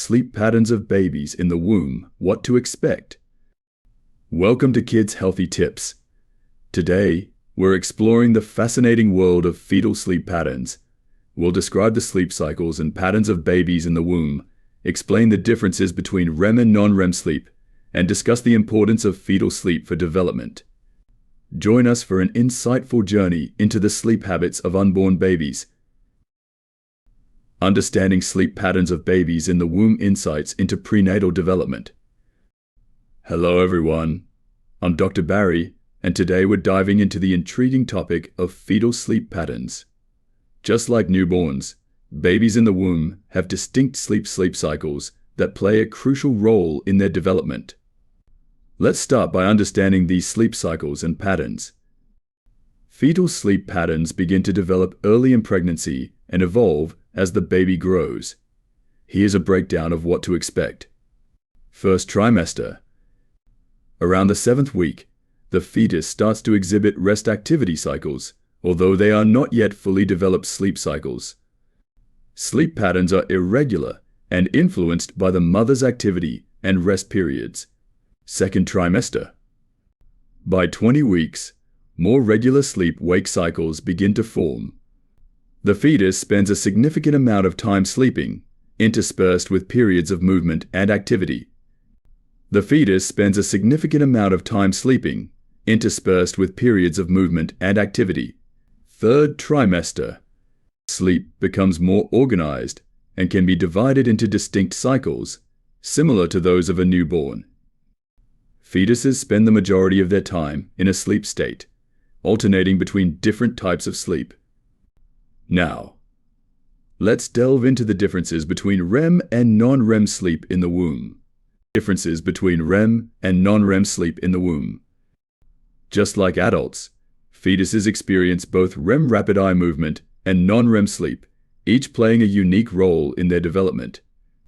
sleep patterns of babies in the womb, what to expect. Welcome to Kids Healthy Tips. Today, we're exploring the fascinating world of fetal sleep patterns. We'll describe the sleep cycles and patterns of babies in the womb, explain the differences between REM and non-REM sleep, and discuss the importance of fetal sleep for development. Join us for an insightful journey into the sleep habits of unborn babies. Understanding sleep patterns of babies in the womb, insights into prenatal development. Hello everyone, I'm Dr. Barry, and today we're diving into the intriguing topic of fetal sleep patterns. Just like newborns, babies in the womb have distinct sleep cycles that play a crucial role in their development. Let's start by understanding these sleep cycles and patterns. Fetal sleep patterns begin to develop early in pregnancy and evolve as the baby grows. Here's a breakdown of what to expect. First trimester. Around the 7th week, the fetus starts to exhibit rest activity cycles, although they are not yet fully developed sleep cycles. Sleep patterns are irregular and influenced by the mother's activity and rest periods. Second trimester. By 20 weeks, more regular sleep-wake cycles begin to form. The fetus spends a significant amount of time sleeping, interspersed with periods of movement and activity. The fetus spends a significant amount of time sleeping, interspersed with periods of movement and activity. Third trimester. Sleep becomes more organized and can be divided into distinct cycles, similar to those of a newborn. Fetuses spend the majority of their time in a sleep state, alternating between different types of sleep. Now, let's delve into the differences between REM and non-REM sleep in the womb. Differences between REM and non-REM sleep in the womb. Just like adults, fetuses experience both REM rapid eye movement and non-REM sleep, each playing a unique role in their development.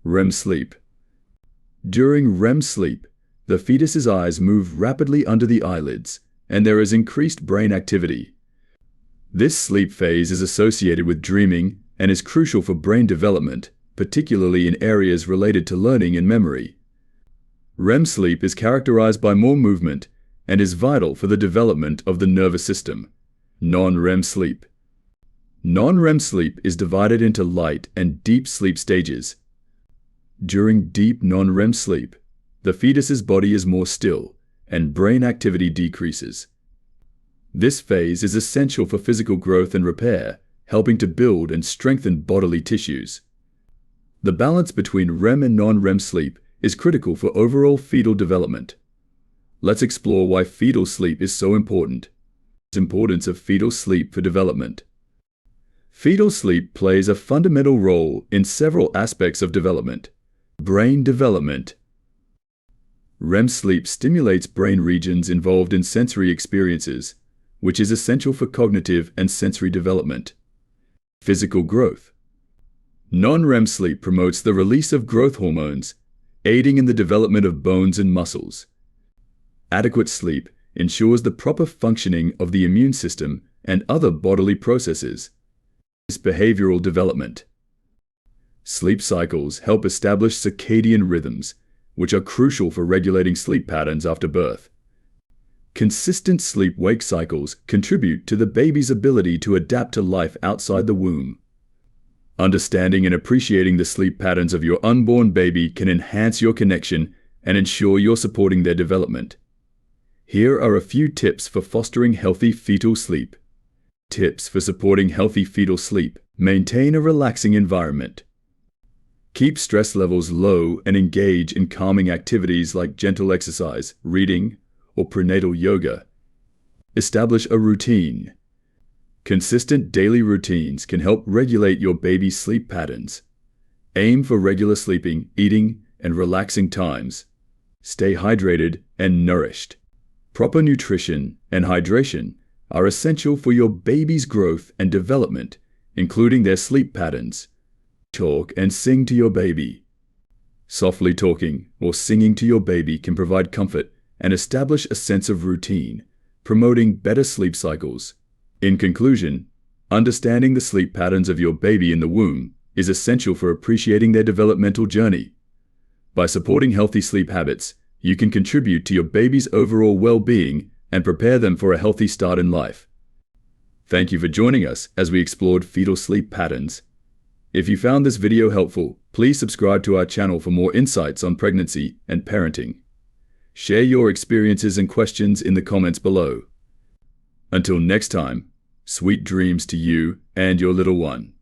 REM sleep. During REM sleep, the fetus's eyes move rapidly under the eyelids, and there is increased brain activity. This sleep phase is associated with dreaming and is crucial for brain development, particularly in areas related to learning and memory. REM sleep is characterized by more movement and is vital for the development of the nervous system. Non-REM sleep. Non-REM sleep is divided into light and deep sleep stages. During deep non-REM sleep, the fetus's body is more still and brain activity decreases. This phase is essential for physical growth and repair, helping to build and strengthen bodily tissues. The balance between REM and non-REM sleep is critical for overall fetal development. Let's explore why fetal sleep is so important. The importance of fetal sleep for development. Fetal sleep plays a fundamental role in several aspects of development. Brain development. REM sleep stimulates brain regions involved in sensory experiences, which is essential for cognitive and sensory development. Physical growth. Non-REM sleep promotes the release of growth hormones, aiding in the development of bones and muscles. Adequate sleep ensures the proper functioning of the immune system and other bodily processes. Behavioral development. Sleep cycles help establish circadian rhythms, which are crucial for regulating sleep patterns after birth. Consistent sleep-wake cycles contribute to the baby's ability to adapt to life outside the womb. Understanding and appreciating the sleep patterns of your unborn baby can enhance your connection and ensure you're supporting their development. Here are a few tips for fostering healthy fetal sleep. Tips for supporting healthy fetal sleep. Maintain a relaxing environment. Keep stress levels low and engage in calming activities like gentle exercise, reading, or prenatal yoga. Establish a routine. Consistent daily routines can help regulate your baby's sleep patterns. Aim for regular sleeping, eating, and relaxing times. Stay hydrated and nourished. Proper nutrition and hydration are essential for your baby's growth and development, including their sleep patterns. Talk and sing to your baby. Softly talking or singing to your baby can provide comfort and establish a sense of routine, promoting better sleep cycles. In conclusion, understanding the sleep patterns of your baby in the womb is essential for appreciating their developmental journey By supporting healthy sleep habits, you can contribute to your baby's overall well-being and prepare them for a healthy start in life. Thank you for joining us as we explored fetal sleep patterns. If you found this video helpful, please subscribe to our channel for more insights on pregnancy and parenting. Share your experiences and questions in the comments below. Until next time, sweet dreams to you and your little one.